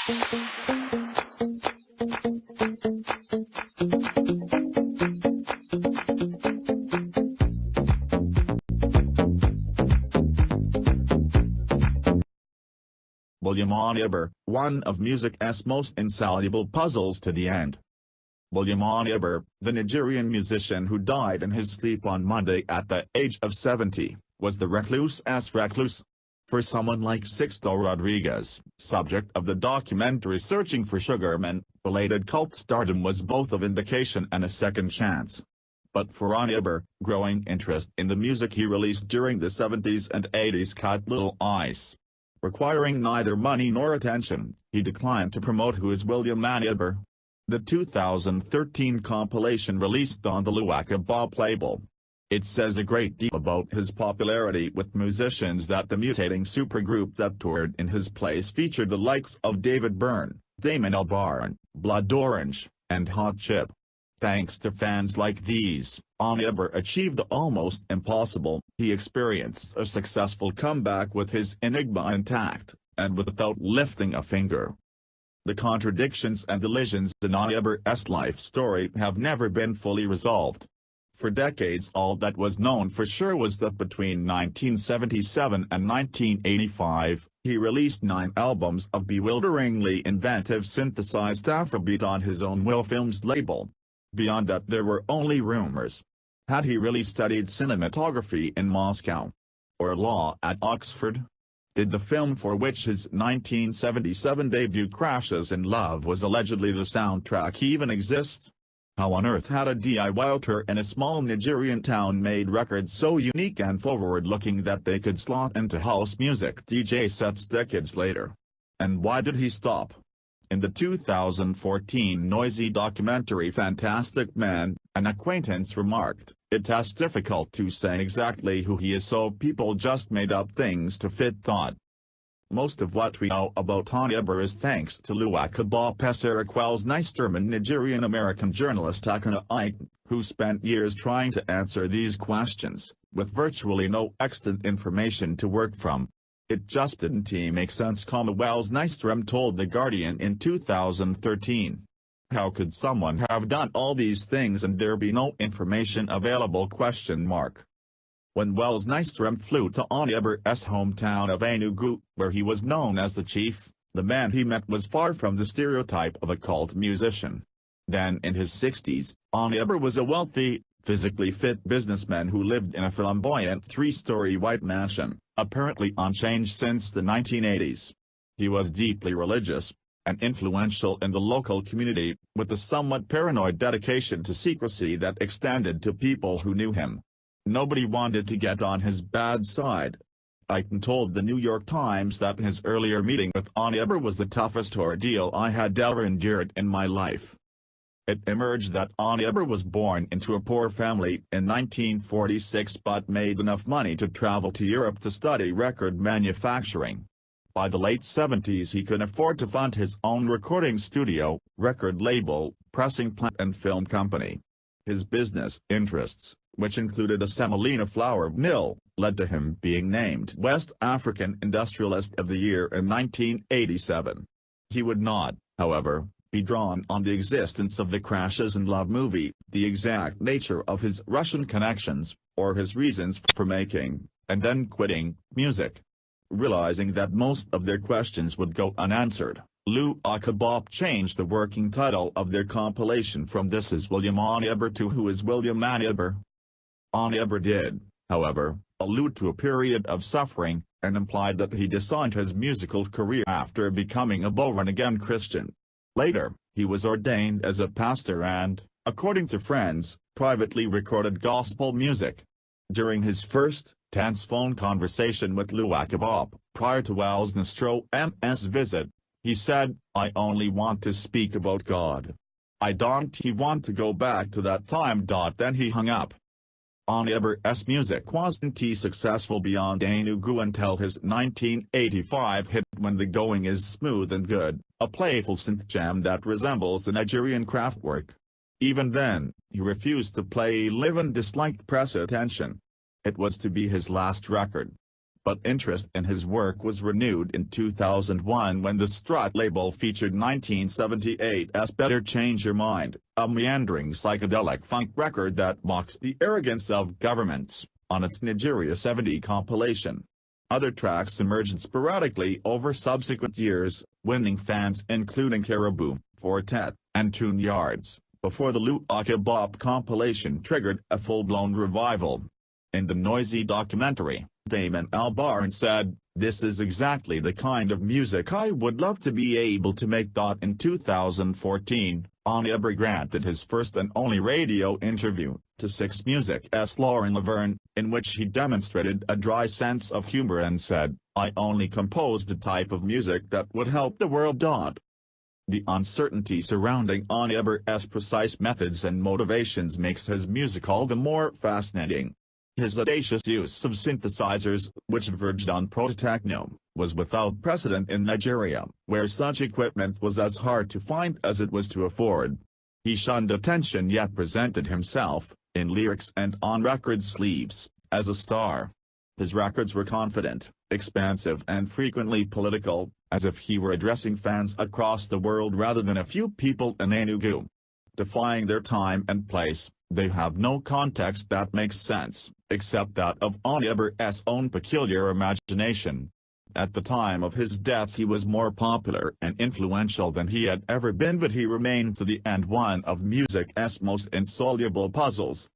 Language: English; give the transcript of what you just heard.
William Onyeabor, one of music's most insoluble puzzles to the end. William Onyeabor, the Nigerian musician who died in his sleep on Monday at the age of 70, was the recluse's recluse. For someone like Sixto Rodriguez, subject of the documentary Searching for Sugarman, belated cult stardom was both a vindication and a second chance. But for Onyeabor, growing interest in the music he released during the 70s and 80s cut little ice. Requiring neither money nor attention, he declined to promote Who is William Onyeabor? The 2013 compilation released on the Luaka Bop label. It says a great deal about his popularity with musicians that the mutating supergroup that toured in his place featured the likes of David Byrne, Damon Albarn, Blood Orange, and Hot Chip. Thanks to fans like these, Onyeabor achieved the almost impossible. He experienced a successful comeback with his enigma intact, and without lifting a finger. The contradictions and elisions in Onyeabor's life story have never been fully resolved. For decades all that was known for sure was that between 1977 and 1985, he released 9 albums of bewilderingly inventive synthesized Afrobeat on his own Will Films label. Beyond that there were only rumors. Had he really studied cinematography in Moscow? Or law at Oxford? Did the film for which his 1977 debut Crashes in Love was allegedly the soundtrack even exist? How on earth had a DIY author in a small Nigerian town made records so unique and forward-looking that they could slot into house music DJ sets decades later? And why did he stop? In the 2014 noisy documentary Fantastic Man, an acquaintance remarked, "It is difficult to say exactly who he is, so people just made up things to fit thought." Most of what we know about Onyeabor is thanks to Luaka Bop's Eric Wells Nystrom and Nigerian-American journalist Akana Ike, who spent years trying to answer these questions, with virtually no extant information to work from. "It just didn't make sense," Wells Nystrom told The Guardian in 2013. "How could someone have done all these things and there be no information available?" When Wells Nystrom flew to Onyeabor's hometown of Enugu, where he was known as the Chief, the man he met was far from the stereotype of a cult musician. Then in his 60s, Onyeabor was a wealthy, physically fit businessman who lived in a flamboyant 3-story white mansion, apparently unchanged since the 1980s. He was deeply religious, and influential in the local community, with a somewhat paranoid dedication to secrecy that extended to people who knew him. Nobody wanted to get on his bad side. Ike told the New York Times that his earlier meeting with Onyeabor was the toughest ordeal I had ever endured in my life. It emerged that Onyeabor was born into a poor family in 1946 but made enough money to travel to Europe to study record manufacturing. By the late 70s he could afford to fund his own recording studio, record label, pressing plant and film company. His business interests, which included a semolina flour mill, led to him being named West African Industrialist of the Year in 1987. He would not, however, be drawn on the existence of the Crashes in Love movie, the exact nature of his Russian connections, or his reasons for making, and then quitting, music. Realizing that most of their questions would go unanswered, Luaka Bop changed the working title of their compilation from This Is William Onyeabor to Who is William Onyeabor? Onyeabor did, however, allude to a period of suffering, and implied that he designed his musical career after becoming a born-again Christian. Later, he was ordained as a pastor and, according to friends, privately recorded gospel music. During his first, tense phone conversation with Luaka Bop, prior to Wells Nystrom's visit, he said, "I only want to speak about God. I don't want to go back to that time." Then he hung up. Onyeabor's music wasn't successful beyond Enugu until his 1985 hit When the Going Is Smooth and Good, a playful synth jam that resembles a Nigerian Kraftwerk. Even then, he refused to play live and disliked press attention. It was to be his last record. but interest in his work was renewed in 2001 when the Strut label featured 1978's Better Change Your Mind, a meandering psychedelic funk record that mocks the arrogance of governments, on its Nigeria 70 compilation. Other tracks emerged sporadically over subsequent years, winning fans including Caribou, Fortet, and Tune Yards, before the Luaka Bop compilation triggered a full-blown revival. In the noisy documentary, Damon Albarn said, "This is exactly the kind of music I would love to be able to make." In 2014, Onyeabor granted his first and only radio interview to Six Music's Lauren Laverne, in which he demonstrated a dry sense of humor and said, "I only composed the type of music that would help the world." The uncertainty surrounding Onyeabor's precise methods and motivations makes his music all the more fascinating. His audacious use of synthesizers, which verged on proto-techno, was without precedent in Nigeria, where such equipment was as hard to find as it was to afford. He shunned attention yet presented himself, in lyrics and on record sleeves, as a star. His records were confident, expansive and frequently political, as if he were addressing fans across the world rather than a few people in Enugu. Defying their time and place, they have no context that makes sense, except that of Onyeabor's own peculiar imagination. At the time of his death he was more popular and influential than he had ever been, but he remained to the end one of music's most insoluble puzzles.